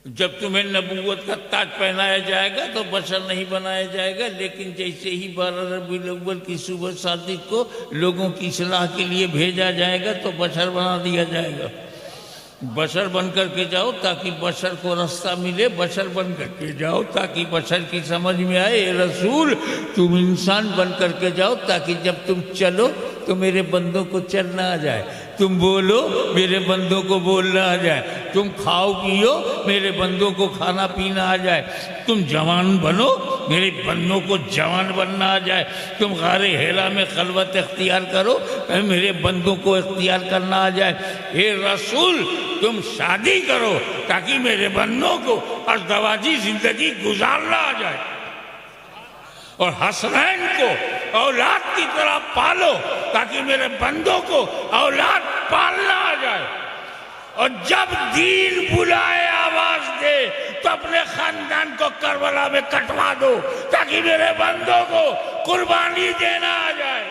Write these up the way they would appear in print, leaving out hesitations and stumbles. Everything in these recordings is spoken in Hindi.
जब तुम्हें नबूवत का ताज पहनाया जाएगा तो बशर नहीं बनाया जाएगा, लेकिन जैसे ही 12 रबीउल अव्वल की सुबह सादिक को लोगों की इस्लाह के लिए भेजा जाएगा तो बशर बना दिया जाएगा। बशर बन कर के जाओ ताकि बशर को रास्ता मिले, बशर बन कर के जाओ ताकि बशर की समझ में आए। ए रसूल, तुम इंसान बन कर के जाओ ताकि जब तुम चलो तो मेरे बंदों को चलना आ जाए, तुम बोलो मेरे बंदों को बोलना आ जाए, तुम खाओ पियो मेरे बंदों को खाना पीना आ जाए, तुम जवान बनो मेरे बंदों को जवान बनना आ जाए, तुम गारे हेरा में खलवत इख्तियार करो मेरे बंदों को इख्तियार करना आ जाए। हे रसूल, तुम शादी करो ताकि मेरे बंदों को अज़दवाजी जिंदगी गुजारना आ जाए, और हसनैन को औलाद की तरह पालो ताकि मेरे बंदों को औलाद पालना आ जाए। और जब दीन बुलाए आवाज दे तो अपने खानदान को करबला में कटवा दो ताकि मेरे बंदों को कुर्बानी देना आ जाए।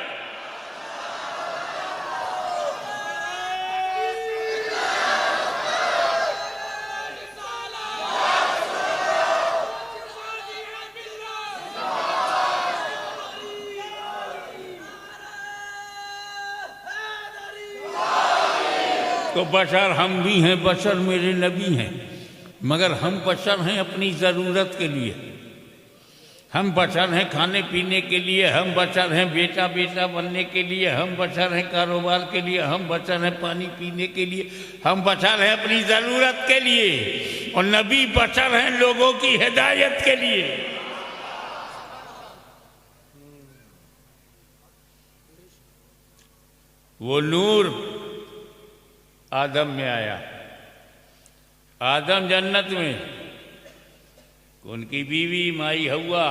तो बशर हम भी हैं, बशर मेरे नबी हैं, मगर हम बशर हैं अपनी ज़रूरत के लिए, हम बशर हैं खाने पीने के लिए, हम बशर हैं बेटा बेटा बनने के लिए, हम बशर हैं कारोबार के लिए, हम बशर हैं पानी पीने के लिए, हम बशर हैं अपनी ज़रूरत के लिए, और नबी बशर हैं लोगों की हिदायत के लिए। वो नूर आदम में आया, आदम जन्नत में, उनकी बीवी माई हव्वा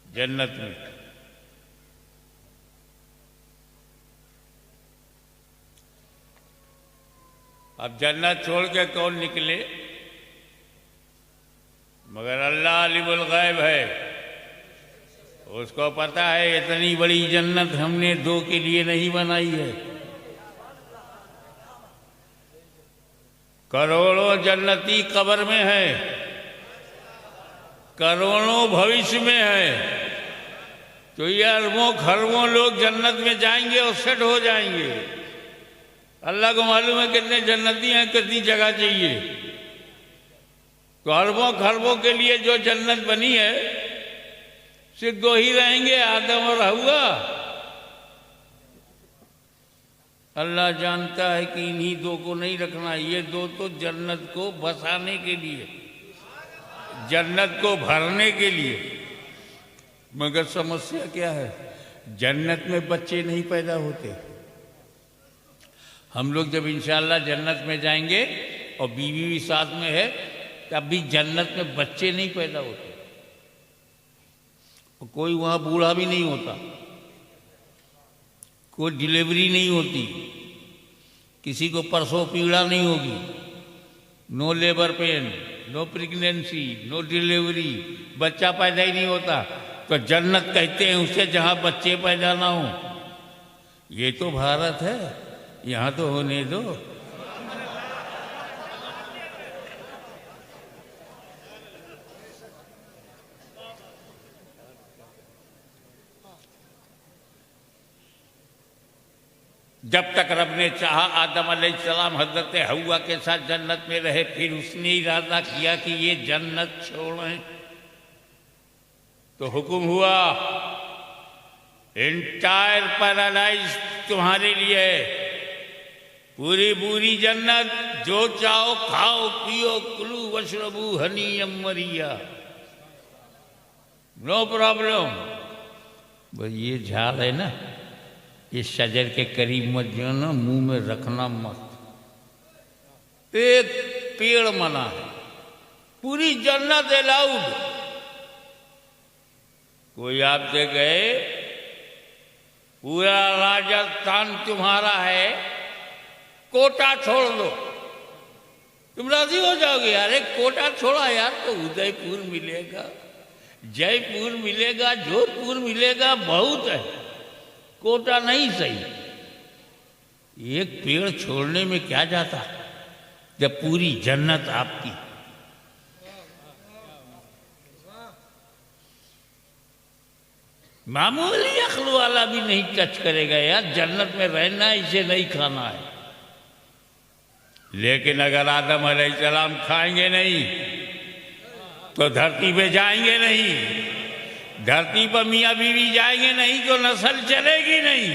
जन्नत में। अब जन्नत छोड़ के कौन निकले? मगर अल्लाह अलीमुल गैब है, उसको पता है इतनी बड़ी जन्नत हमने दो के लिए नहीं बनाई है। करोड़ों जन्नती कब्र में है, करोड़ों भविष्य में है, तो ये अरबों खरबों लोग जन्नत में जाएंगे और सेट हो जाएंगे। अल्लाह को मालूम है कितने जन्नती हैं, कितनी जगह चाहिए। तो अरबों खरबों के लिए जो जन्नत बनी है सिर्फ दो ही रहेंगे, आदम और हव्वा। अल्लाह जानता है कि इन्हीं दो को नहीं रखना, ये दो तो जन्नत को बसाने के लिए, जन्नत को भरने के लिए। मगर समस्या क्या है? जन्नत में बच्चे नहीं पैदा होते। हम लोग जब इंशाअल्लाह जन्नत में जाएंगे और बीवी भी साथ में है, तब भी जन्नत में बच्चे नहीं पैदा होते, और कोई वहाँ बूढ़ा भी नहीं होता, कोई डिलीवरी नहीं होती, किसी को परसों पीड़ा नहीं होगी, no labour pain, no pregnancy, no delivery, बच्चा पैदा ही नहीं होता। तो जन्नत कहते हैं उसे जहाँ बच्चे पैदा ना हो। ये तो भारत है, यहाँ तो होने दो। जब तक रब ने चाहा आदम अलैहिस्सलाम हजरत हव्वा के साथ जन्नत में रहे, फिर उसने इरादा किया कि ये जन्नत छोड़ें, तो हुक्म हुआ एंटायर पैराडाइज तुम्हारे लिए, पूरी पूरी जन्नत, जो चाहो खाओ पियो, कुलू वशरबू हनीयम मरिया, नो प्रॉब्लम। बस ये झाड़ है ना, इस शजर के करीब मत जाना, मुंह में रखना मत। एक पेड़ मना है, पूरी जन्नत अलाउड। कोई आपसे गए पूरा राजस्थान तुम्हारा है, कोटा छोड़ दो, तुम राजी हो जाओगे? अरे कोटा छोड़ा यार, तो उदयपुर मिलेगा, जयपुर मिलेगा, जोधपुर मिलेगा, बहुत है, कोटा नहीं सही। एक पेड़ छोड़ने में क्या जाता, जब पूरी जन्नत आपकी। मामूली अक्ल वाला भी नहीं टच करेगा यार, जन्नत में रहना है, इसे नहीं खाना है। लेकिन अगर आदम अलैहिस्सलाम खाएंगे नहीं तो धरती पे जाएंगे नहीं, धरती पर मियाँ बीवी जाएंगे नहीं तो नस्ल चलेगी नहीं।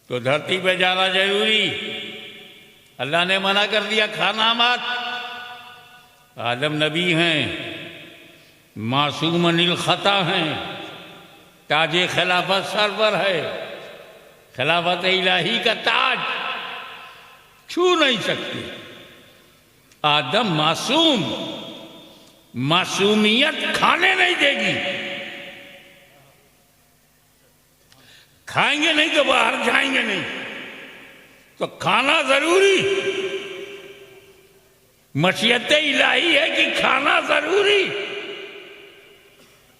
तो धरती पे जाना जरूरी। अल्लाह ने मना कर दिया खाना मत। आदम नबी हैं, मासूम अनिल खता हैं, ताजे खिलाफत सर पर है, खिलाफत इलाही का ताज छू नहीं सकते। आदम मासूम, मासूमियत खाने नहीं देगी। खाएंगे नहीं तो बाहर जाएंगे नहीं, तो खाना जरूरी। मशीयत इलाही है कि खाना जरूरी।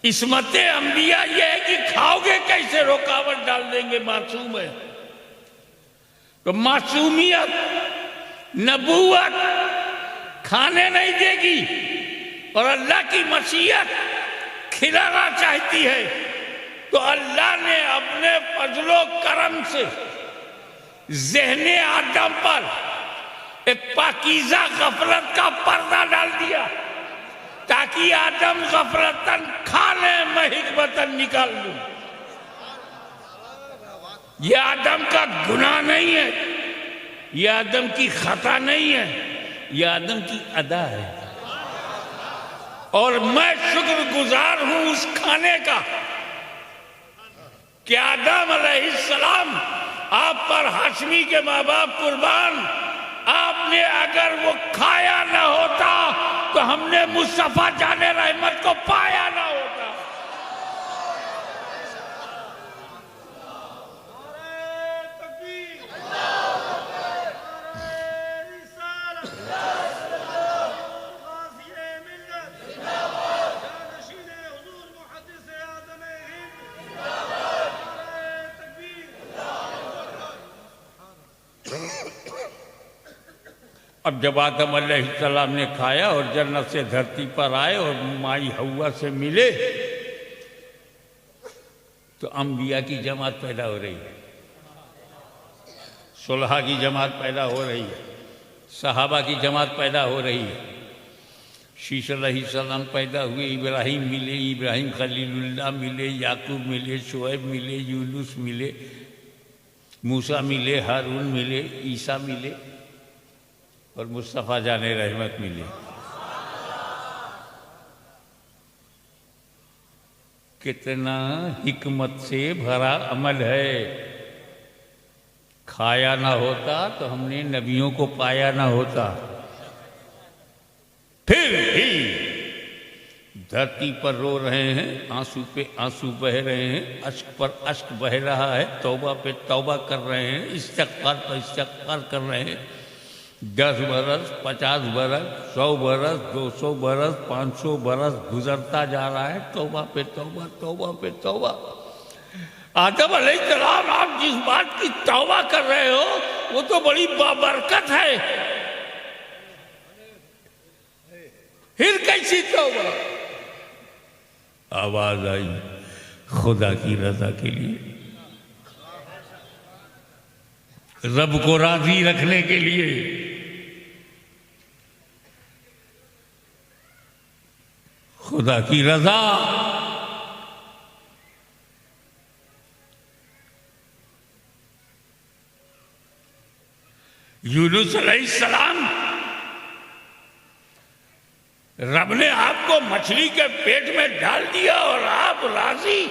इस्मत अंबिया यह है कि खाओगे कैसे, रुकावट डाल देंगे, मासूम है। तो मासूमियत, नबूवत खाने नहीं देगी। और अल्लाह की मशीयत खिलाना चाहती है, तो अल्लाह ने अपने फजलो करम से ज़हने आदम पर एक पाकीज़ा गफलत का पर्दा डाल दिया, ताकि आदम गफलतन खा ले, मैं हिकमतन निकाल लूं। यह आदम का गुनाह नहीं है, यह आदम की खता नहीं है, यह आदम की अदा है। और मैं शुक्रगुजार हूं उस खाने का कि आदम अलैहिस्सलाम, आप पर हाशमी के माँ बाप कुर्बान, आपने अगर वो खाया ना होता तो हमने मुस्तफा जाने रहमत को पाया ना होता। अब जब आदम अलैहिस्सलाम ने खाया और जन्नत से धरती पर आए और माई हव्वा से मिले, तो अंबिया की जमात पैदा हो रही है, सुलहा की जमात पैदा हो रही है, सहाबा की जमात पैदा हो रही है। शीश अलैहिस्सलाम पैदा हुए, इब्राहिम मिले, इब्राहिम खलीलुल्लाह मिले, याकूब मिले, शुएब मिले, यूनुस मिले, मूसा मिले, हारून मिले, ईसा मिले और मुस्तफा जाने रहमत मिले। कितना हिकमत से भरा अमल है। खाया ना होता तो हमने नबियों को पाया ना होता। फिर भी धरती पर रो रहे हैं, आंसू पे आंसू बह रहे हैं, अश्क पर अश्क बह रहा है, तौबा पे तौबा कर रहे हैं, इस्तग़फ़ार पर इस्तग़फ़ार कर रहे हैं। 10 बरस, 50 बरस, 100 बरस, 200 बरस, 500 बरस गुजरता जा रहा है, तौबा पे तौबा, तौबा पे तौबा। आदम अलैहिस्सलाम, आप जिस बात की तौबा कर रहे हो वो तो बड़ी बाबरकत है, फिर कैसी तौबा? आवाज आई, खुदा की रजा के लिए, रब को राजी रखने के लिए। खुदा की रजा। यूनुस अलैहिस्सलाम, रब ने आपको मछली के पेट में डाल दिया और आप राजी,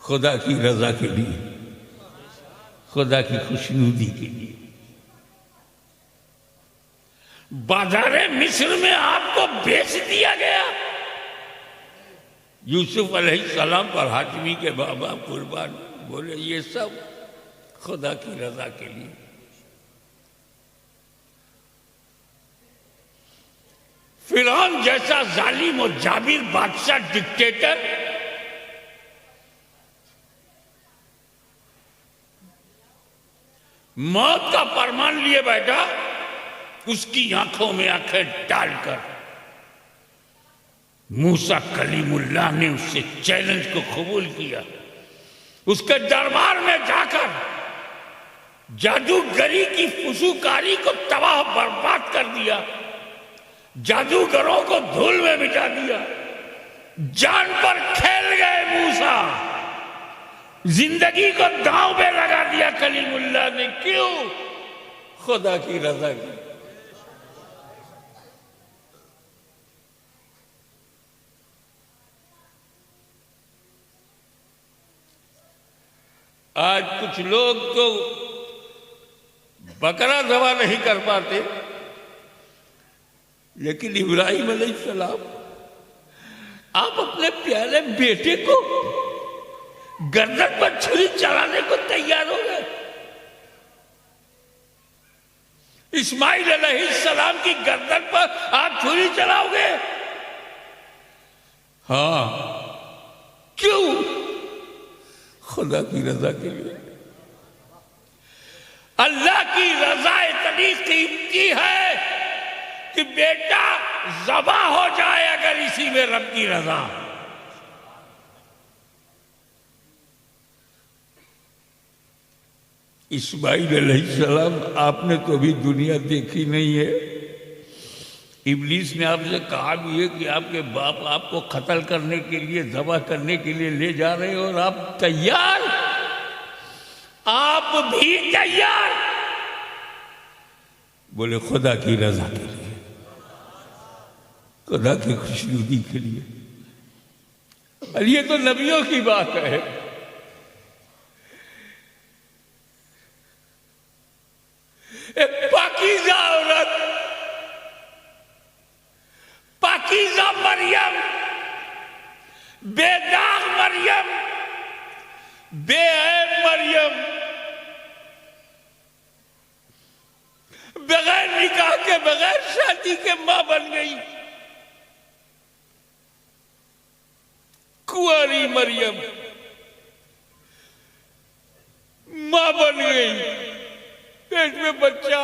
खुदा की रजा के लिए, खुदा की खुशनुदी के लिए। बाजारे मिस्र में आपको बेच दिया गया। यूसुफ अलैहिस्सलाम पर हाशमी के बाबा कुर्बान, बोले ये सब खुदा की रजा के लिए। फिरौन जैसा जालिम और जाबिर बादशाह, डिक्टेटर, मौत का फरमान लिए बैठा, उसकी आंखों में आंखें डालकर मूसा कलीमुल्लाह ने उससे चैलेंज को कबूल किया। उसके दरबार में जाकर जादूगरी की फुसूकारी को तबाह बर्बाद कर दिया, जादूगरों को धूल में मिटा दिया। जान पर खेल गए मूसा, जिंदगी को दांव पे लगा दिया कलीमुल्लाह ने। क्यों? खुदा की रजा की। आज कुछ लोग तो बकरा ज़बह नहीं कर पाते, लेकिन इब्राहिम अलैहिस्सलाम, आप अपने प्यारे बेटे को गर्दन पर छुरी चलाने को तैयार हो गए। इस्माइल अलैहिस्सलाम की गर्दन पर आप छुरी चलाओगे? हाँ, क्यों? खुदा की रजा के लिए। अल्लाह की रजा इतनी कीमती है कि बेटा ज़बा हो जाए अगर इसी में रब की रजा। इस्माइल अलैहिस्सलाम, आपने तो अभी दुनिया देखी नहीं है। इब्लीस ने आपसे कहा भी है कि आपके बाप आपको कत्ल करने के लिए, ज़बह करने के लिए ले जा रहे हैं और आप तैयार, आप भी तैयार। बोले खुदा की रजा के लिए, खुदा की खुशनुदी के लिए। और ये तो नबियों की बात है। एक पाकीज़ा औरत, पाकीज़ा मरियम, बेदाग मरियम, बेऐब मरियम, बगैर निकाह के, बगैर शादी के मां बन गई। कुंवारी मरियम मां बन गई, पेट में बच्चा,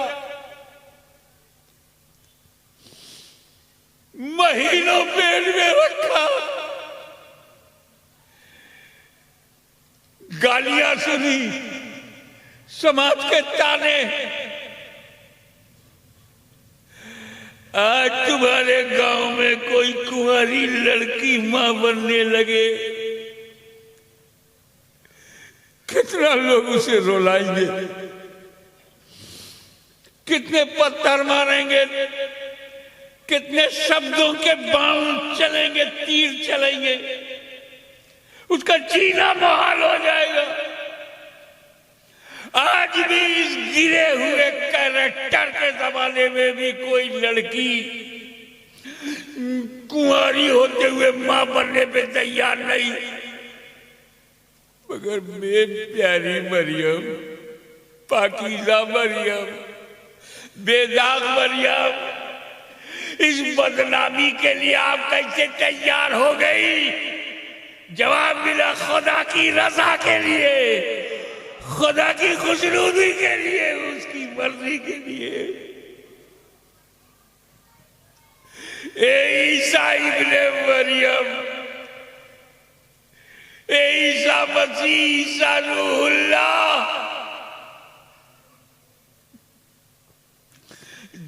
महीनों पेट में रखा, गालियां सुनी, समाज के ताने। आज तुम्हारे गांव में कोई कुंवारी लड़की मां बनने लगे, कितना लोग उसे रुलाएंगे, कितने पत्थर मारेंगे, कितने शब्दों के बाण चलेंगे, तीर चलेंगे, उसका जीना मुहाल हो जाएगा। आज भी इस गिरे हुए कैरेक्टर के जमाने में भी कोई लड़की कुंवारी होते हुए मां बनने पे तैयार नहीं। मगर मेरी प्यारी मरियम, पाकीज़ा मरियम, बेदाग मरियम, इस बदनामी के लिए आप कैसे तैयार हो गई? जवाब मिला खुदा की रजा के लिए, खुदा की खुशनुदी के लिए, उसकी मर्जी के लिए। ए ईसा इब्ने मरियम, ए ईसा मसीह, ईसा रूहुल्लाह,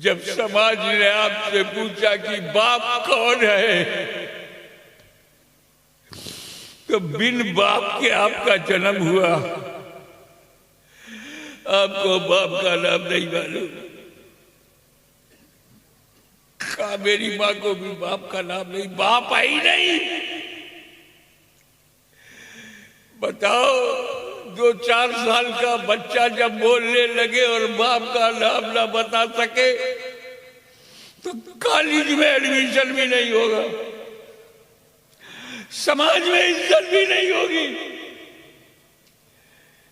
जब समाज ने आपसे पूछा कि बाप कौन है, तो बिन बाप के आपका जन्म हुआ, आपको बाप का नाम नहीं मालूम। कहा मेरी मां को भी बाप का नाम नहीं, बाप आई नहीं। बताओ, 2-4 साल का बच्चा जब बोलने लगे और बाप का नाम ना बता सके तो कॉलेज में एडमिशन भी नहीं होगा, समाज में इज्जत भी नहीं होगी।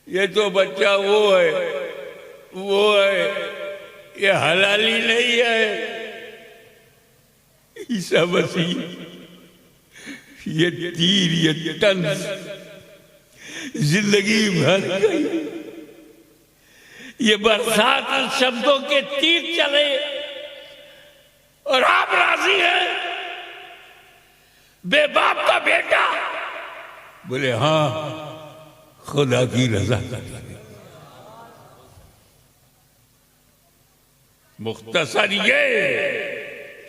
ये तो बच्चा वो है, ये हलाली नहीं है। ईसा मसीह, ये तीर, ये तंज जिंदगी भर गई, ये बरसात शब्दों के तीर चले और आप राजी हैं? बेबाप का बेटा बोले हाँ खुदा की रजा कर लगे। मुख्तसर ये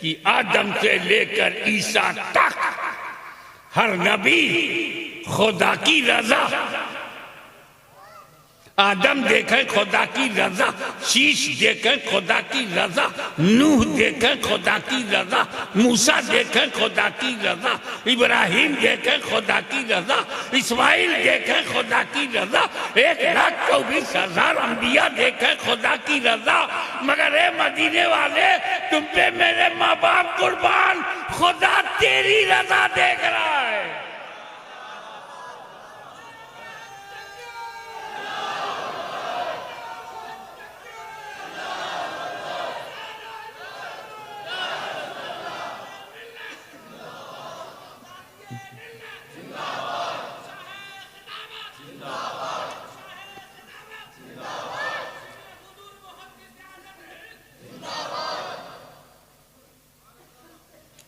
कि आदम से लेकर ईसा तक हर नबी खुदा की रजा, आदम देखे खुदा की रजा, शीश देखे खुदा की रजा, नूह देखे खुदा की रजा, मूसा देखे खुदा की रजा, इब्राहिम देखे खुदा की रजा, इस्माइल देखे खुदा की रजा, 1,24,000 अंबिया देखे खुदा की रजा। मगर ए मदीने वाले, तुम पे मेरे माँ बाप कुर्बान, खुदा तेरी रजा देख रहा है।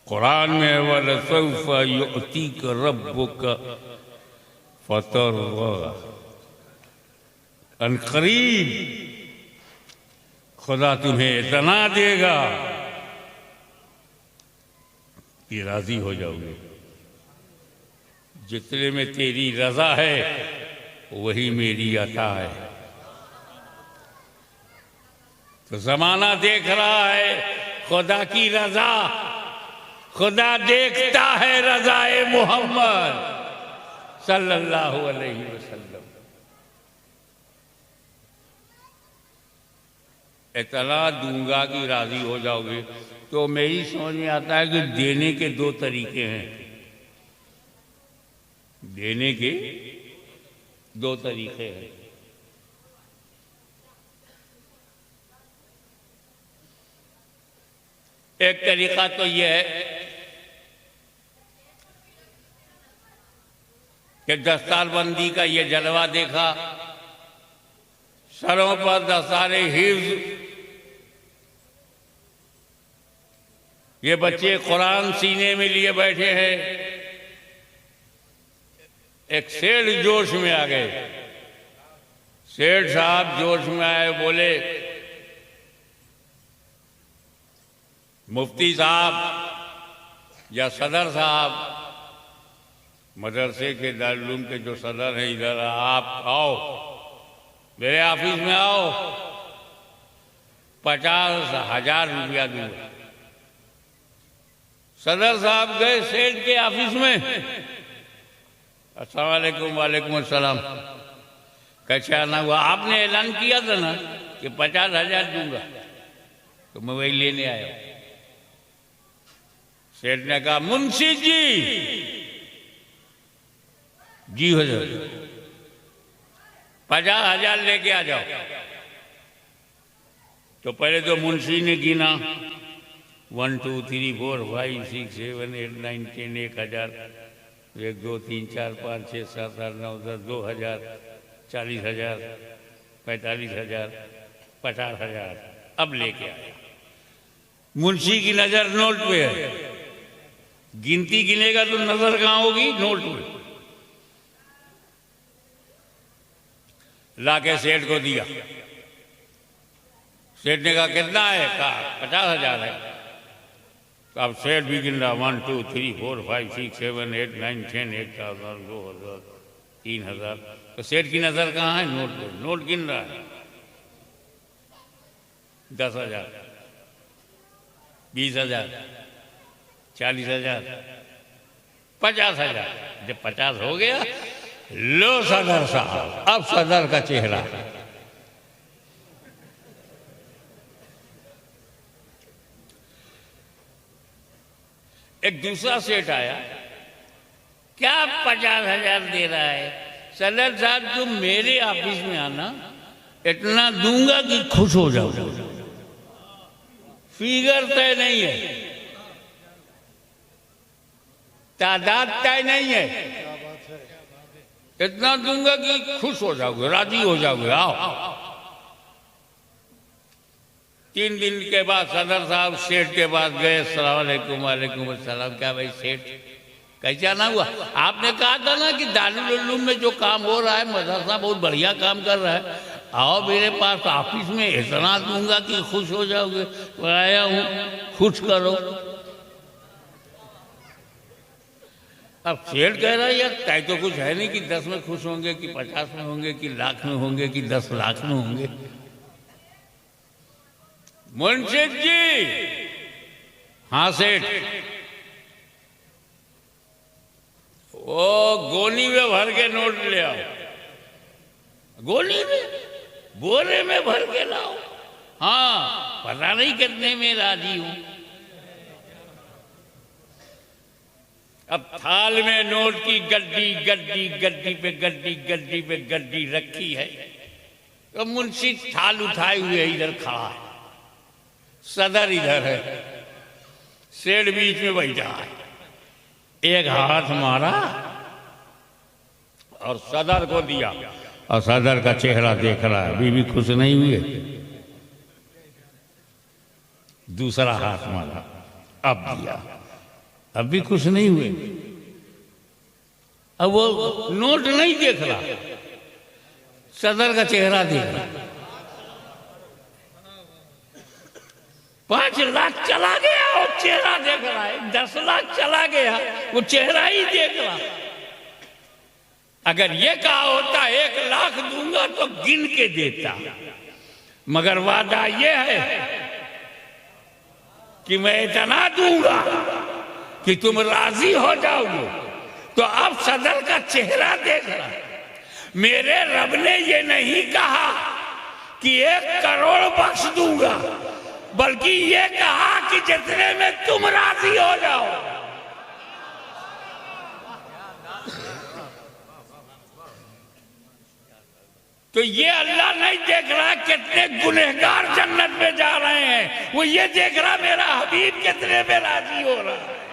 कुरान में वलसौफा युअतीक रब्बुक फतर्दा, अनकरीब खुदा तुम्हें इतना देगा कि राजी हो जाओगे। जितने में तेरी रजा है वही मेरी अता है। तो जमाना देख रहा है खुदा की रजा, खुदा देखता है रज़ाए मोहम्मद सल्लल्लाहु अलैहि वसल्लम। इतना दूंगा कि राजी हो जाओगे। तो मेरी समझ में आता है कि देने के दो तरीके हैं, देने के दो तरीके हैं। एक तरीका तो यह है कि दस्तारबंदी का ये जलवा देखा, सरों पर दस्तारे हिफ्ज, ये बच्चे कुरान सीने में लिए बैठे हैं। एक सेठ जोश में आ गए। सेठ साहब जोश में आए, बोले मुफ्ती साहब या सदर साहब, मदरसे के दारुल के जो सदर हैं, इधर आप आओ, मेरे ऑफिस में आओ, 50,000 रुपया दूंगा। सदर साहब गए सेठ के ऑफिस में। अस्सलाम वालेकुम। वालेकुम अस्सलाम। कैसा ना हुआ? आपने ऐलान किया था ना कि 50,000 दूंगा, तो मैं वही लेने आया। सेठ ने कहा मुंशी जी हुजूर 50,000 लेके आ जाओ। तो पहले तो मुंशी ने गिना 1 2 3 4 5 6 7 8 9 10 1,000, 1 2 3 4 5 6 7 8 9 10 2,000 40,000 45,000 50,000 अब लेके आया। मुंशी की नजर नोट पे है, गिनती गिनेगा तो नजर कहाँ होगी? नोट पे। लाके सेठ को दिया। सेठ ने कहा कितना है? कहा 50,000 है। तो अब सेठ भी गिन रहा 1 2 3 4 5 6 7 8 9 10 1,000 2,000 3,000। तो सेठ की नजर कहाँ है? नोट पे। नोट गिन रहा है 10,000 20,000 40,000 50,000। जब 50 हो गया, लो सदर साहब, अब सदर का चेहरा। एक दूसरा सेठ आया, क्या 50,000 दे रहा है? सदर साहब तुम मेरे ऑफिस में आना, इतना दूंगा कि खुश हो जाओ। फिगर तय नहीं है, तादाद तय नहीं है, इतना दूंगा कि खुश हो जाओगे, राजी हो जाओगे। आओ। 3 दिन के बाद सदर साहब सेठ के पास गए। अस्सलाम वालेकुम। वालेकुम अस्सलाम। क्या भाई सेठ कैसा ना हुआ? आपने कहा था ना कि दारुल उलूम में जो काम हो रहा है मदरसा बहुत बढ़िया काम कर रहा है, आओ मेरे पास ऑफिस में, इतना दूंगा कि खुश हो जाओगे। तो आया हूँ, खुश करो। अब सेठ कह रहा है यार तय तो कुछ है नहीं कि 10 में खुश होंगे कि 50 में होंगे कि लाख में होंगे कि 10 लाख में होंगे। मुंशी जी। हाँ सेठ। वो गोनी में भर के नोट ले आओ। गोनी में, बोरे में भर के लाओ। हाँ, पता नहीं कितने में राजी हूं। अब थाल में नोट की गड्डी गड्डी गड्डी पे गड्डी गड्डी पे गड्डी रखी है। तो मुंशी थाल उठाए हुए इधर खड़ा है, सदर इधर है, सेठ बीच में बैठा है। एक हाथ मारा और सदर को दिया, और सदर का चेहरा देख रहा है, अभी भी खुश नहीं हुए। दूसरा हाथ मारा, अब दिया, अब भी खुश नहीं हुए। अब वो नोट नहीं देख रहा, सदर का चेहरा देख रहा। 5 लाख चला गया और चेहरा देख रहा है, 10 लाख चला गया वो चेहरा ही देख रहा। अगर ये कहा होता 1 लाख दूंगा तो गिन के देता, मगर वादा ये है कि मैं इतना दूंगा कि तुम राजी हो जाओगे। तो अब सदर का चेहरा देख रहा। मेरे रब ने ये नहीं कहा कि 1 करोड़ बख्श दूंगा, बल्कि ये कहा कि जितने में तुम राजी हो जाओ। तो ये अल्लाह नहीं देख रहा कितने गुनहगार जन्नत में जा रहे हैं, वो ये देख रहा मेरा हबीब कितने में राजी हो रहा है।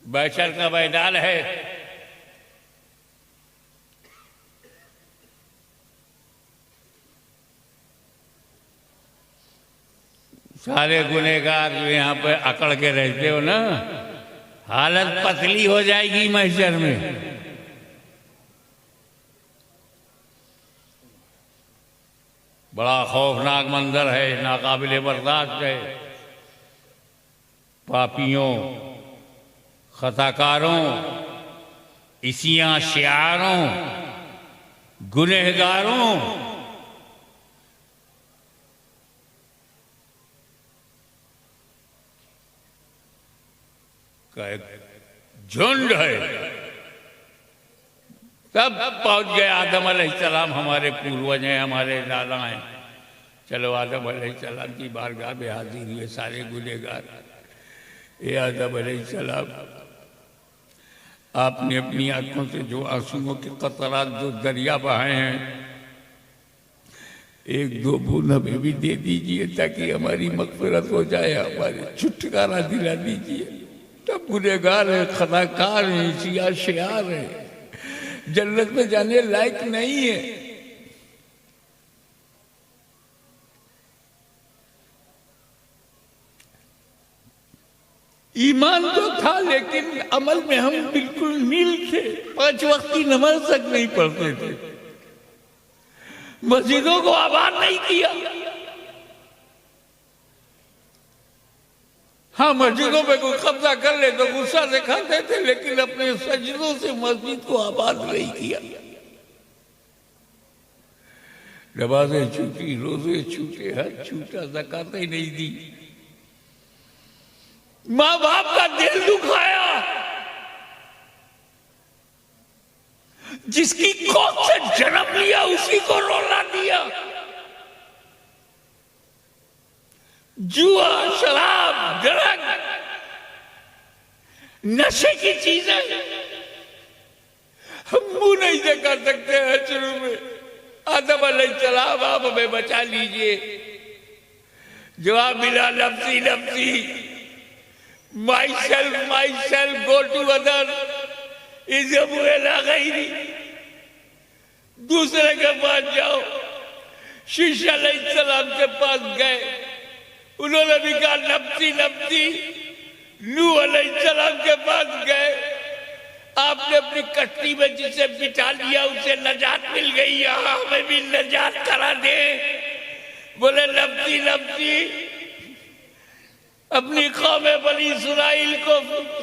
बैशर का मैदान है, सारे गुनहगार जो यहाँ पे अकड़ के रहते हो ना, हालत पतली हो जाएगी महशर में। बड़ा खौफनाक मंजर है, नाकाबिले बर्दाश्त है। पापियों, खताकारों, इसियां शियारों, गुनहगारों का एक झुंड है। सब पहुंच गए। आदम अलैहिस्सलाम हमारे पूर्वज हैं, हमारे दादा हैं। चलो आदम अलैहिस्सलाम की बारगाह में हाजिर हुए सारे गुनहगार। ये आदम अलैहिस्सलाम, आपने अपनी आंखों से जो आंसुओं के कतरात जो दरिया बहाए हैं, 1-2 बूंद हमें भी दे दीजिए ताकि हमारी मग़फ़िरत हो जाए, हमारे छुटकारा दिला दीजिए। तब गुनहगार है, खताकार है, सिया शियार है, जन्नत में जाने लायक नहीं है। ईमान तो था लेकिन अमल में हम बिल्कुल नील थे। 5 वक्त की नमाज तक नहीं पढ़ते थे, मस्जिदों को आबाद नहीं किया। हाँ, मस्जिदों पे कोई कब्जा कर ले तो गुस्सा दिखाते थे, लेकिन अपने सजदों से मस्जिद को आबाद नहीं किया। नमाजें छूटी, रोजे छूटे, हज छूटा, ज़कातें नहीं दी, माँ बाप का दिल दुखाया। जिसकी कोख से जन्म लिया उसी को रोला दिया। जुआ, शराब, ड्रग, नशे की चीजें हम मुंह नहीं से कर सकते हैं। शुरू में आदम अलैहिस्सलाम, आप हमें बचा लीजिए। जवाब मिला लफ्जी लफ्जी, myself go to other is गैरी। दूसरे के पास जाओ। शीशा अलैहिस्सलाम के पास गए, उन्होंने भी कहा नफ्सी नफ्सी। नूह अलैहिस्सलाम के पास गए, आपने अपनी कश्ती में जिसे बिठा लिया उसे नजात मिल गई, यहाँ हमें भी नजात करा दे। बोले नफ्सी नफ्सी। अपनी कौम बनी इस्राइल को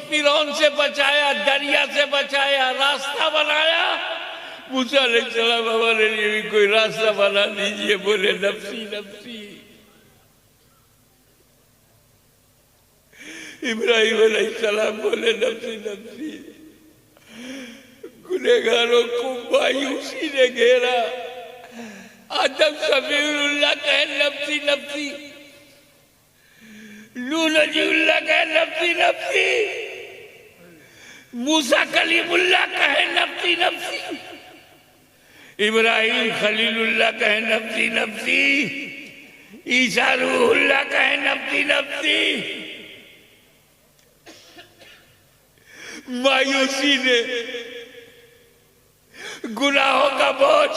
फिरौन से बचाया, दरिया से बचाया, रास्ता बनाया। मूसा अलैहिस्सलाम हमारे लिए भी कोई रास्ता बना दीजिए। बोले नफ्सी नफ्सी। इब्राहिम अलैहिस्सलाम बोले नफ्सी नफ्सी। गुनहगारों को मायूसी ने घेरा। आदम समीउल्लाह कहे नफ्सी नफ्सी, नूह नजीउल्लाह कहे नफ्सी नफ्सी, मूसा कलीमुल्लाह कहे नफ्सी नफ्सी, इब्राहिम खलीलुल्लाह कहे नफ्सी नफ्सी, ईसा रूहुल्लाह कहे नफ्सी नफ्सी। मायूसी ने, गुनाहों का बोझ,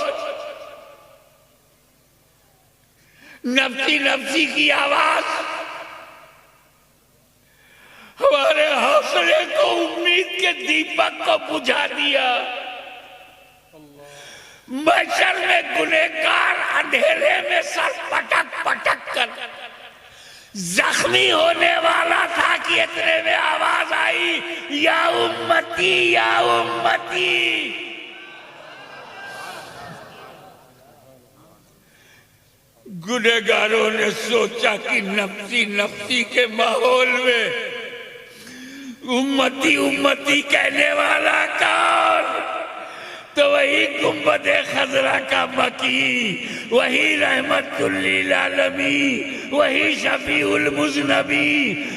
नफ्सी नफ्सी की आवाज हमारे हौसले को, उम्मीद के दीपक को बुझा दिया। महशर में गुनहगार अंधेरे में सर पटक पटक कर जख्मी होने वाला था कि इतने में आवाज आई, या उम्मती या उम्मती। गुनहगारों ने सोचा कि नफ्सी नफ्सी के माहौल में उम्मती उम्मती कहने वाला कौन? तो वही गुंबदे खजरा का मकी, वही रहमतुल लिल आलमीन, वही शफीउल मुज़नबी,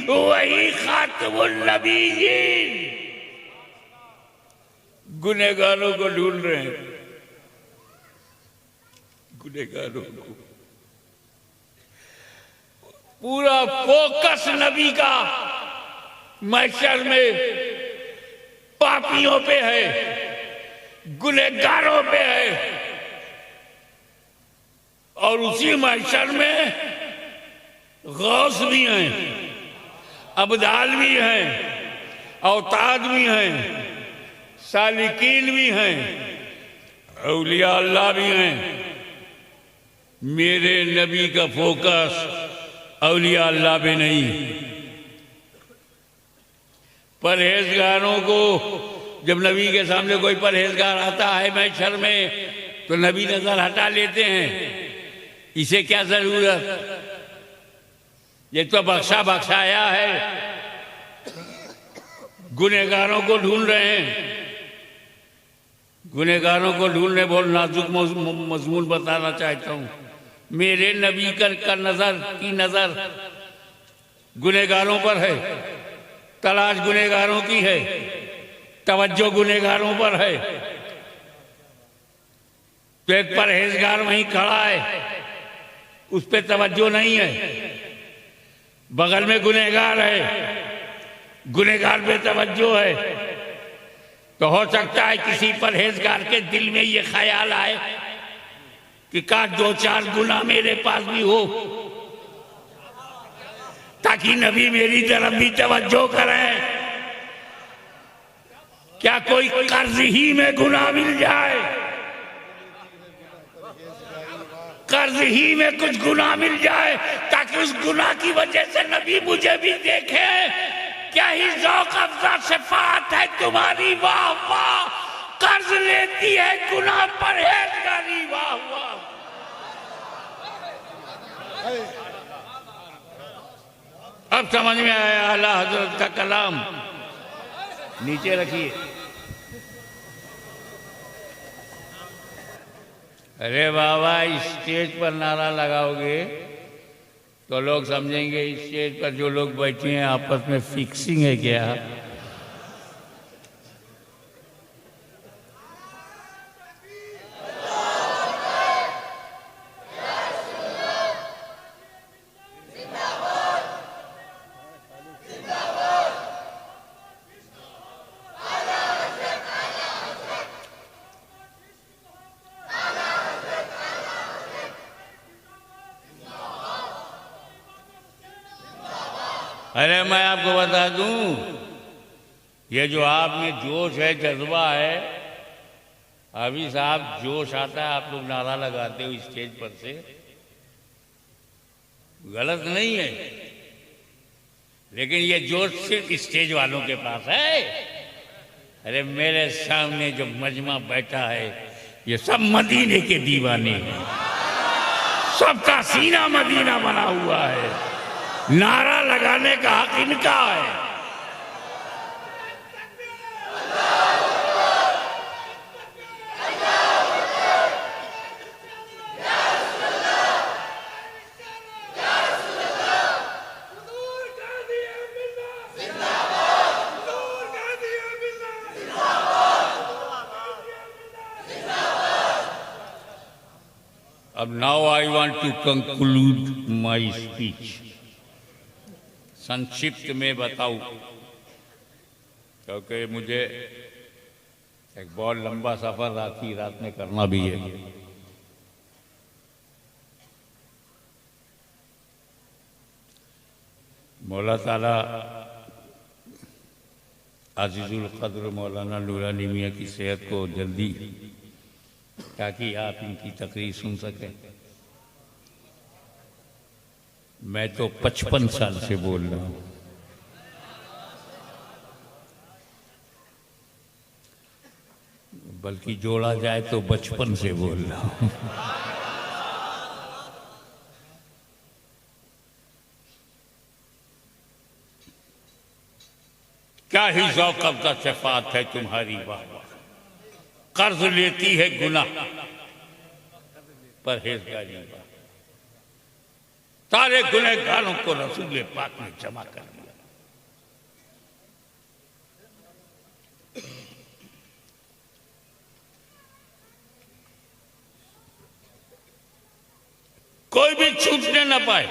वही खातमुन नबीयीन। गुनहगारों को ढूंढ रहे हैं, गुनहगारों को। पूरा फोकस नबी का महशर में पापियों पे है, गुनहगारों पे है। और उसी महशर में गौस भी हैं, अब्दाल भी हैं, औताद भी हैं, सालिकीन भी हैं, औलिया अल्लाह भी हैं। मेरे नबी का फोकस औलिया अल्लाह पे नहीं। परहेजगारों को, जब नबी के सामने कोई परहेजगार आता है महशर में, तो नबी नजर हटा लेते हैं। इसे क्या जरूरत, ये तो बख्शा बख्शाया है। गुनहगारों को ढूंढ रहे हैं, गुनहगारों को ढूंढने बहुत नाजुक मजमून बताना चाहता हूं। मेरे नबी का नजर गुनहगारों पर है, तलाश गुनहगारों की है, तवज्जो गुनहगारों पर है। तो एक परहेजगार वहीं खड़ा है, उस पे तवज्जो नहीं है। बगल में गुनहगार है, गुनहगार पे तवज्जो है। तो हो सकता है किसी परहेजगार के दिल में ये ख्याल आए कि काश 2-4 गुना मेरे पास भी हो, ताकि नबी मेरी तरफ भी तवज्जो करें। क्या कोई कर्ज ही में गुनाह मिल जाए, कर्ज ही में कुछ गुनाह मिल जाए, ताकि उस गुनाह की वजह से नबी मुझे भी देखे। क्या ही ज़ौक़ अफ़ज़ा सिफ़ात है तुम्हारी, वाह वाह। कर्ज लेती है गुनाह परहेज़गारी, वाह वाह। अब समझ में आया आला हजरत का कलाम। नीचे रखिए। अरे बाबा, स्टेज पर नारा लगाओगे तो लोग समझेंगे स्टेज पर जो लोग बैठे हैं आपस में फिक्सिंग है क्या। अरे मैं आपको बता दूं, ये जो आप में जोश है, जज्बा है, अभी साहब जोश आता है, आप लोग नारा लगाते हो स्टेज पर से, गलत नहीं है, लेकिन ये जोश सिर्फ स्टेज वालों के पास है। अरे मेरे सामने जो मजमा बैठा है, ये सब मदीने के दीवाने हैं, सबका सीना मदीना बना हुआ है, नारा लगाने का हक इनका है। अब now I want to conclude my speech. संक्षिप्त में बताऊं, क्योंकि मुझे एक बहुत लंबा सफर रात में करना भी है। मौला ताला अजीजुल कद्र मौलाना नूरानी मियां की सेहत को जल्दी, ताकि आप इनकी तकरीर सुन सकें। मैं तो 55 साल से बोल रहा हूं, बल्कि जोड़ा जाए तो बचपन से बोल रहा हूं। क्या ही ज़ौक़ का शफ़ाअत है तुम्हारी, वाह वाह। कर्ज लेती है गुनाह, परहेज़गारी वाह। सारे गुनहगारों को रसूल पाक ने जमा कर दिया। कोई भी छूटने न पाए।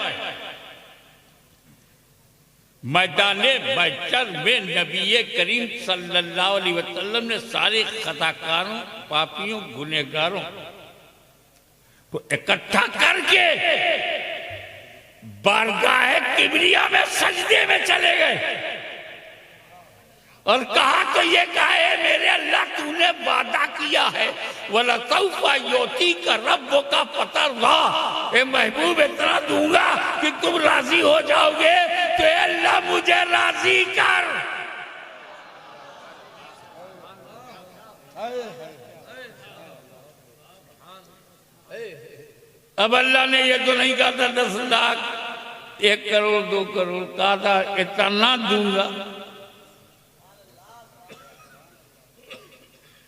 मैदाने महशर में नबी करीम सल्लल्लाहु अलैहि वसल्लम ने सारे खताकारों, पापियों, गुनहगारों को इकट्ठा करके बारगाह किबरिया में सजदे में चले गए और कहा तो ये कहा है, मेरे अल्लाह तूने वादा किया है, वला सौफा योती का रब्बो का पता रहा, ए महबूब इतना दूंगा कि तुम राजी हो जाओगे, तो अल्लाह मुझे राजी कर। अब अल्लाह ने ये तो नहीं कहा था 10 लाख, 1 करोड़, 2 करोड़, कहा था इतना दूंगा।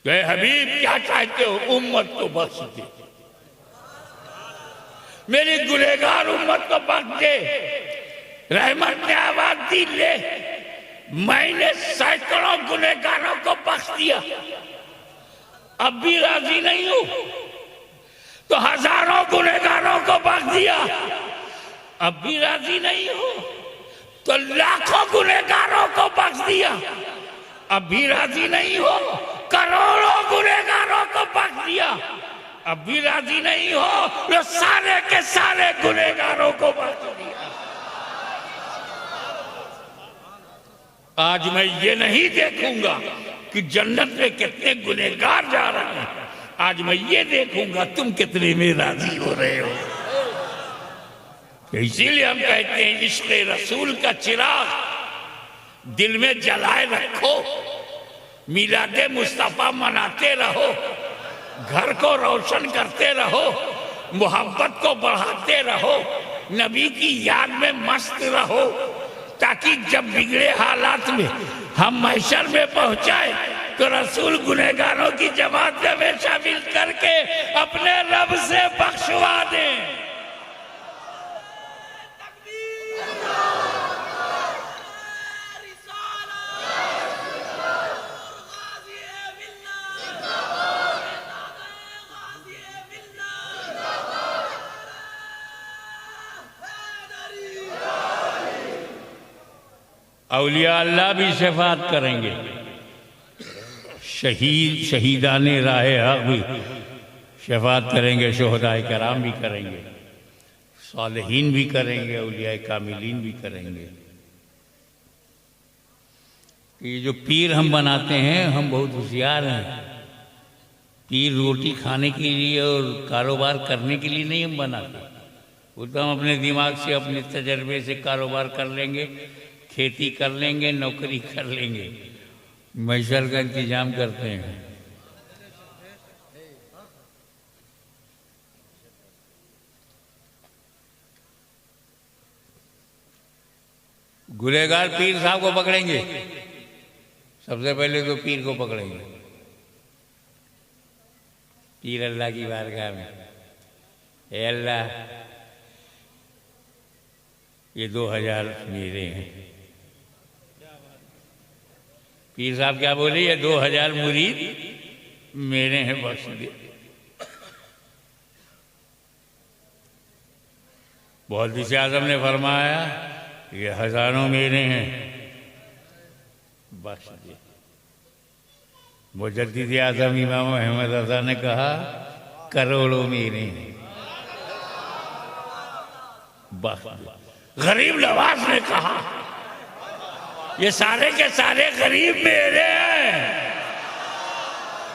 हबीब क्या चाहते हो, उम्मत को बख्श दे, मेरी गुनहगार उम्मत को बख्श दे। रहमत ने आवाज दी, ले, मैंने सैकड़ों गुनहगारों को बख्श दिया, अब भी राजी नहीं हूं, तो हजारों गुनहगारों को बख्श दिया, अब भी राजी नहीं हो, तो लाखों गुनहगारों को बख्श दिया, अब भी राजी नहीं हो, करोड़ों गुनहगारों को बख्श दिया, अब भी राजी नहीं हो, तो सारे के सारे गुनहगारों को बख्श दिया। आज मैं ये नहीं देखूंगा कि जन्नत में कितने गुनहगार जा रहे हैं, आज मैं ये देखूंगा तुम कितने में राजी हो रहे हो। इसीलिए हम कहते हैं, इश्क़ रसूल का चिराग दिल में जलाए रखो, मिलादे मुस्तफा मनाते रहो, घर को रोशन करते रहो, मोहब्बत को बढ़ाते रहो, नबी की याद में मस्त रहो, ताकि जब बिगड़े हालात में हम महशर में पहुंचाए तो रसूल गुनहगारों की जमात में शामिल करके अपने रब से बख्शवा दें। औलिया अल्लाह भी शफात करेंगे, शहीदाने राह हक भी शफात करेंगे, शुहदाए कराम भी करेंगे, सालिहीन भी करेंगे, औलिया कामिलीन भी करेंगे। ये जो पीर हम बनाते हैं, हम बहुत होशियार हैं। पीर रोटी खाने के लिए और कारोबार करने के लिए नहीं हम बनाते। वो तो हम अपने दिमाग से, अपने तजर्बे से कारोबार कर लेंगे, खेती कर लेंगे, नौकरी कर लेंगे, मैशर का इंतजाम करते हैं। गुनहगार पीर साहब को पकड़ेंगे, सबसे पहले तो पीर को पकड़ेंगे। पीर अल्लाह की बारगाह में, ए अल्लाह ये 2000 मेरे हैं। पीर साहब क्या बोले, ये 2000 मुरीद मेरे हैं, बख्श दे। मुहद्दिस आज़म ने फरमाया ये हजारों मेरे हैं, बख्श दे। मुजद्दिद आज़म इमाम अहमद रज़ा ने कहा करोड़ों मेरे हैं, बख्श दे। गरीब नवाज ने कहा ये सारे के सारे गरीब मेरे हैं।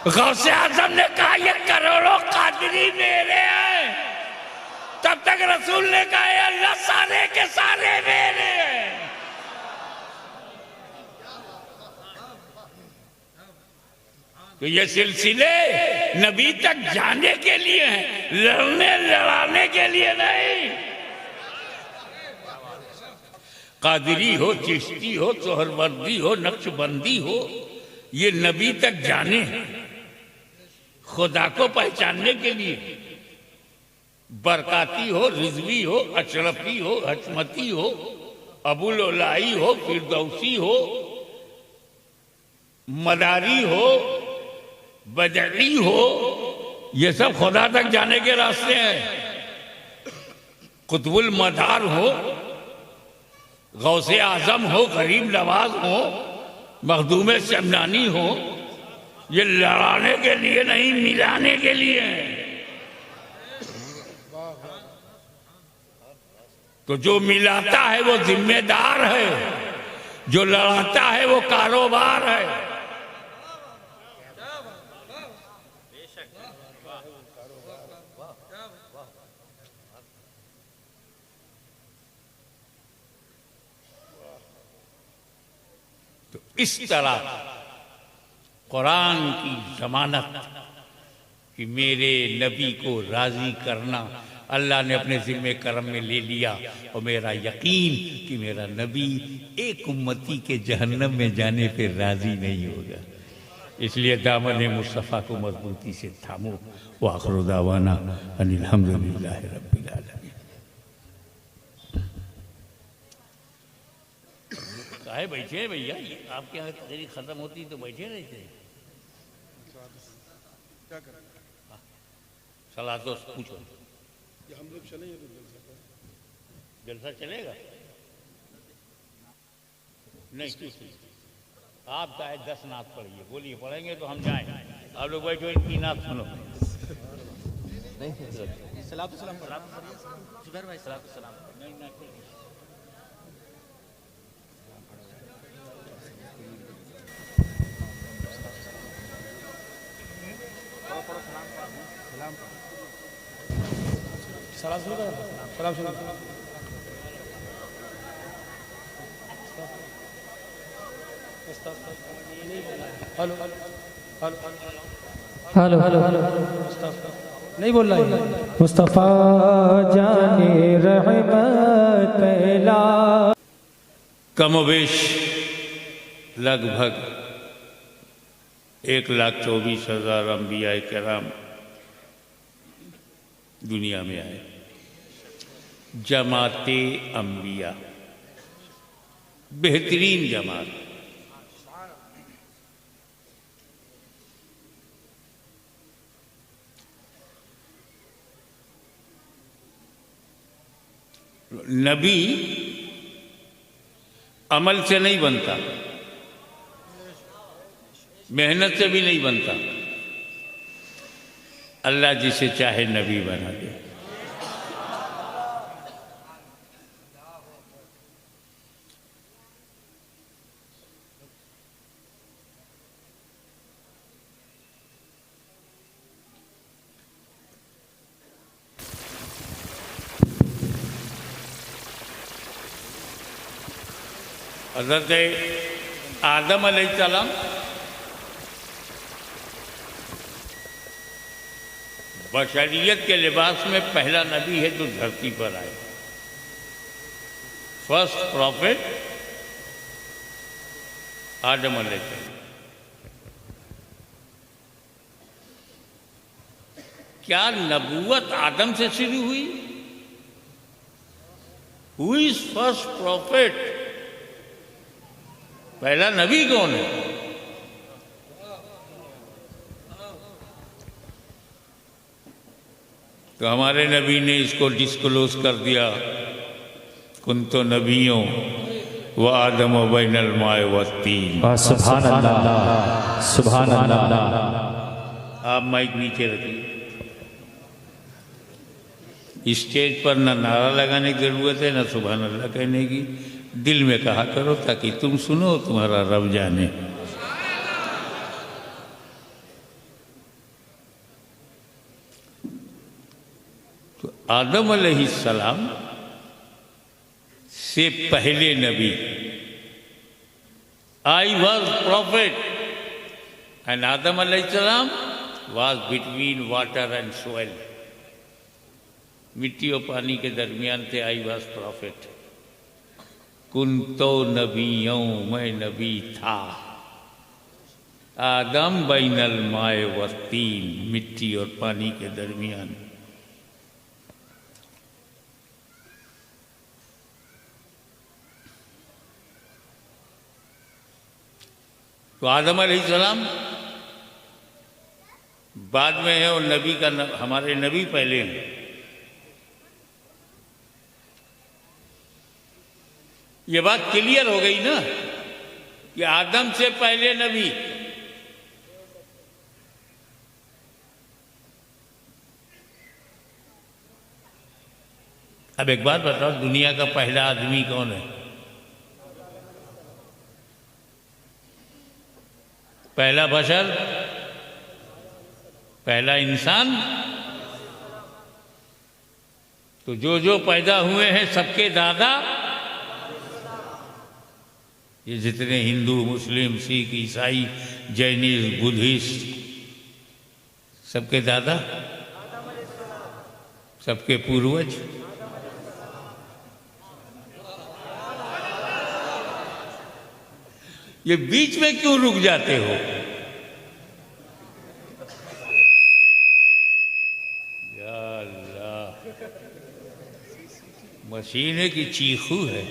गौसे आज़म ने कहा ये करोड़ों कादरी मेरे हैं। तब तक रसूल ने कहा अल्लाह सारे के सारे मेरे हैं। तो ये सिलसिले नबी तक जाने के लिए हैं, लड़ने लड़ाने के लिए नहीं। कादरी हो, चिश्ती हो, सोहरवर्दी हो, नक्शबंदी हो, ये नबी तक जाने हैं, खुदा को पहचानने के लिए। बरकाती हो, रिजवी हो, अशरफी हो, हचमती हो, अबुल ओलाई हो, फिरदौसी हो, मदारी हो, बदली हो, ये सब खुदा तक जाने के रास्ते हैं। कुतुबुल मदार हो, गौसे आजम हो, गरीब नवाज हो, मखदूम शमनानी हो, ये लड़ाने के लिए नहीं, मिलाने के लिए है। तो जो मिलाता है वो जिम्मेदार है, जो लड़ाता है वो कारोबार है। तो इस तरह कुरान की जमानत कि मेरे नबी को राजी करना अल्लाह ने अपने जिम्मे करम में ले लिया, और मेरा यकीन कि मेरा नबी एक उम्मती के जहन्नम में जाने पे राजी नहीं होगा। इसलिए दामन मुस्तफ़ा को मजबूती से थामो। व आखिर दावाना अनिल हम्दुलिल्लाहि रब्बिल आलमीन। काहे बैठे हैं भैया, आपके यहाँ तकरीर खत्म होती तो बैठे रहते। सलाह तो पूछो, हम लोग चलेंगे तो जलसा चलेगा? नहीं, आप चाहे 10 नात पढ़िए, बोलिए पढ़ेंगे तो हम जाएं। आप लोग बैठो, इनकी नात सुनो। नहीं सलाम तो सलाम जुबैर भाई, सलाम तो सलाम। नहीं ना, सलाम सुनो, सलाम सुनो। हेलो हेलो हेलो हेलो नहीं बोल रहा है। मुस्तफ़ा जाने रहमत ला। कमोबेश लगभग 1,24,000 अंबिया किराम दुनिया में आए। जमाते अंबिया, बेहतरीन जमात। नबी अमल से नहीं बनता, मेहनत से भी नहीं बनता। अल्लाह जिसे चाहे नबी बना दे। हज़रत आदम अलैहिस्सलाम बशरियत के लिबास में पहला नबी है जो धरती पर आए, फर्स्ट प्रॉफिट आदम अलैहिस्सलाम। क्या नबूवत आदम से शुरू हुई? Who is first profit? पहला नबी कौन है? तो हमारे नबी ने इसको डिस्क्लोज कर दिया, कुन तो नबियों व आदम बैनल माए व तीन। सुभान अल्लाह, सुभान अल्लाह। आप माइक नीचे रखिए। स्टेज पर न नारा लगाने की जरूरत है, न सुभान अल्लाह कहने की। दिल में कहा करो ताकि तुम सुनो, तुम्हारा रब जाने। तो आदम अलैहिस्सलाम से पहले नबी, आई वॉज प्रॉफिट एंड आदम अलैहिस्सलाम was between water and soil. मिट्टी और पानी के दरमियान थे, आई वॉज प्रॉफिट। कुन तो नबियों, मैं नबी था। आदम बैनल माए व तीन, मिट्टी और पानी के दरमियान। तो आदम अलैहिस्सलाम बाद में है और नबी का हमारे नबी पहले हैं। ये बात क्लियर हो गई ना कि आदम से पहले नबी। अब एक बात बताओ, दुनिया का पहला आदमी कौन है? पहला बशर, पहला इंसान। तो जो पैदा हुए हैं सबके दादा, ये जितने हिंदू, मुस्लिम, सिख, ईसाई, जैनिस्ट, बुद्धिस्ट, सबके दादा, सबके पूर्वज। ये बीच में क्यों रुक जाते हो? या अल्लाह, मशीन है कि चीखू है?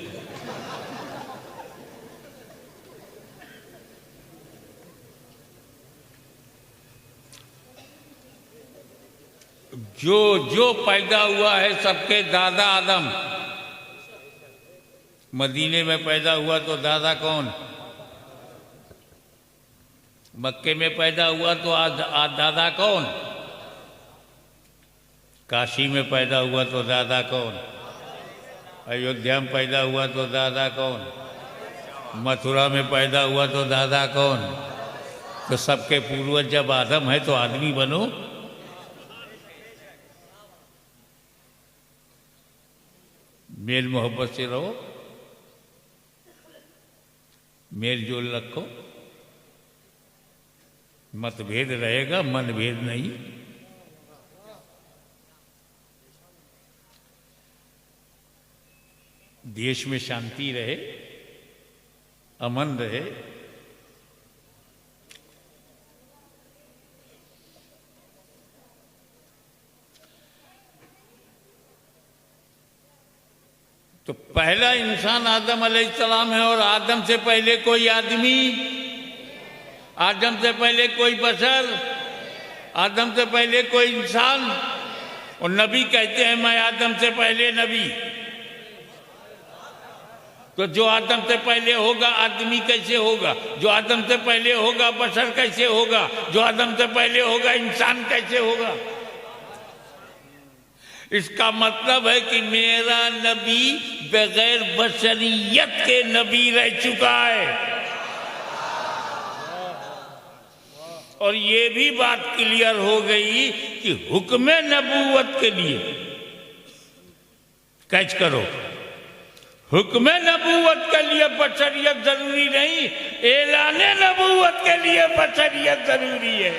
जो पैदा हुआ है सबके दादा आदम। मदीने में पैदा हुआ तो दादा कौन? मक्के में पैदा हुआ तो दादा कौन? काशी में पैदा हुआ तो दादा कौन? अयोध्या में पैदा हुआ तो दादा कौन? मथुरा में पैदा हुआ तो दादा कौन? तो सबके पूर्वज जब आदम है तो आदमी बनो। मेल मोहब्बत से रहो, मेल जोल रखो, मतभेद रहेगा, मनभेद नहीं। देश में शांति रहे, अमन रहे। तो पहला इंसान आदम अलैहिस्सलाम है और आदम से पहले कोई आदमी, आदम से पहले कोई बशर, आदम से पहले कोई इंसान। और नबी कहते हैं मैं आदम से पहले नबी। तो जो आदम से पहले होगा आदमी कैसे होगा? जो आदम से पहले होगा बशर कैसे होगा? जो आदम से पहले होगा इंसान कैसे होगा? इसका मतलब है कि मेरा नबी बगैर बशरियत के नबी रह चुका है। और ये भी बात क्लियर हो गई कि हुक्म नबूवत के लिए कैच करो, हुक्म नबूवत के लिए बशरियत जरूरी नहीं, ऐलान नबूवत के लिए बशरियत जरूरी है।